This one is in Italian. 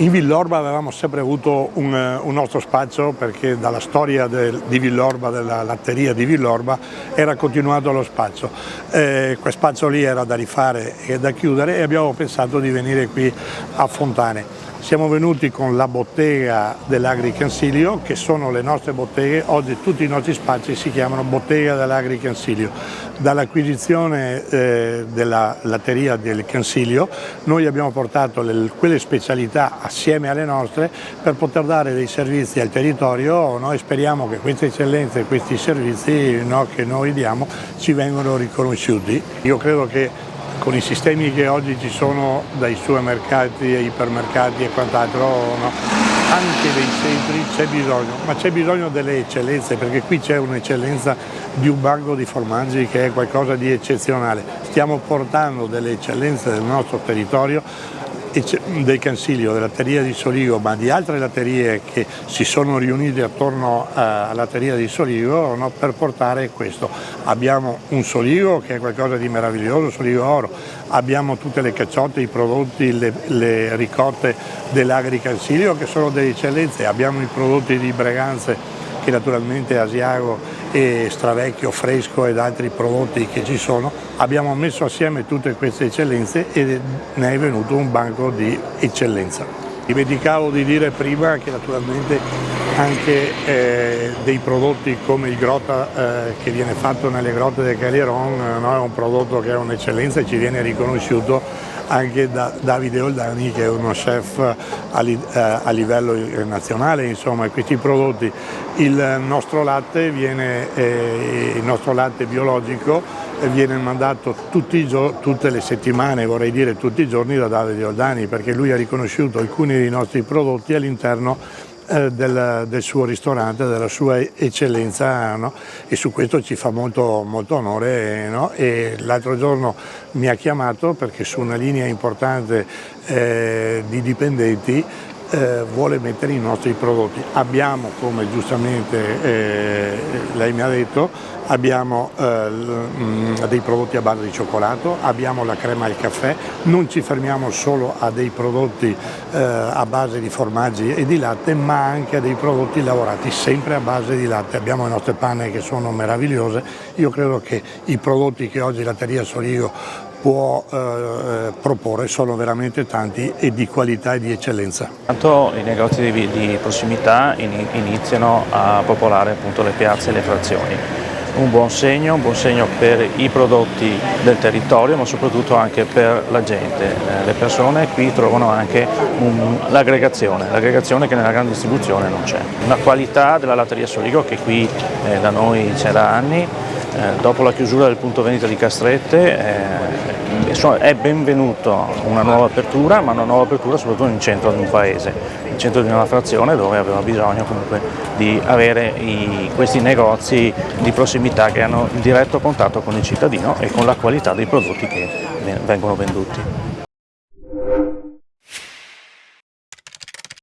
In Villorba avevamo sempre avuto un nostro spazio, perché dalla storia di Villorba, della latteria di Villorba, era continuato lo spazio. Quel spazio lì era da rifare e da chiudere e abbiamo pensato di venire qui a Fontane. Siamo venuti con la bottega dell'Agricansilio, che sono le nostre botteghe. Oggi tutti i nostri spazi si chiamano bottega dell'Agricansilio. Dall'acquisizione della latteria del Cansilio noi abbiamo portato quelle specialità assieme alle nostre per poter dare dei servizi al territorio, no? E speriamo che queste eccellenze e questi servizi, no, che noi diamo ci vengano riconosciuti. Io credo che con i sistemi che oggi ci sono dai supermercati ai ipermercati e quant'altro, no, anche dei centri c'è bisogno, ma c'è bisogno delle eccellenze, perché qui c'è un'eccellenza di un banco di formaggi che è qualcosa di eccezionale. Stiamo portando delle eccellenze del nostro territorio, del Cansilio, della latteria di Soligo, ma di altre latterie che si sono riunite attorno alla latteria di Soligo, no, per portare questo. Abbiamo un Soligo che è qualcosa di meraviglioso, Soligo Oro, abbiamo tutte le cacciotte, i prodotti, le ricotte dell'Agricansilio che sono delle eccellenze, abbiamo i prodotti di Breganze che naturalmente Asiago e Stravecchio, Fresco ed altri prodotti che ci sono. Abbiamo messo assieme tutte queste eccellenze e ne è venuto un banco di eccellenza. Dimenticavo di dire prima che naturalmente anche dei prodotti come il Grota che viene fatto nelle grotte del Calieron, no, è un prodotto che è un'eccellenza e ci viene riconosciuto anche da Davide Oldani, che è uno chef a livello nazionale. Insomma, questi prodotti, il nostro latte biologico viene mandato tutte le settimane, vorrei dire tutti i giorni, da Davide Oldani, perché lui ha riconosciuto alcuni dei nostri prodotti all'interno del suo ristorante, della sua eccellenza, no? E su questo ci fa molto onore, no? E l'altro giorno mi ha chiamato perché su una linea importante di dipendenti vuole mettere i nostri prodotti. Abbiamo, come giustamente lei mi ha detto, abbiamo dei prodotti a base di cioccolato, abbiamo la crema al caffè, non ci fermiamo solo a dei prodotti a base di formaggi e di latte, ma anche a dei prodotti lavorati sempre a base di latte. Abbiamo le nostre panne che sono meravigliose. Io credo che i prodotti che oggi Latteria Soligo può proporre sono veramente tanti e di qualità e di eccellenza. Intanto i negozi di prossimità iniziano a popolare appunto le piazze e le frazioni. Un buon segno per i prodotti del territorio, ma soprattutto anche per la gente. Le persone qui trovano anche l'aggregazione che nella grande distribuzione non c'è. Una qualità della Latteria Soligo che qui da noi c'è da anni. Dopo la chiusura del punto vendita di Castrette è benvenuta una nuova apertura, ma una nuova apertura soprattutto in centro di un paese, in centro di una frazione dove aveva bisogno comunque di avere questi negozi di prossimità che hanno il diretto contatto con il cittadino e con la qualità dei prodotti che vengono venduti.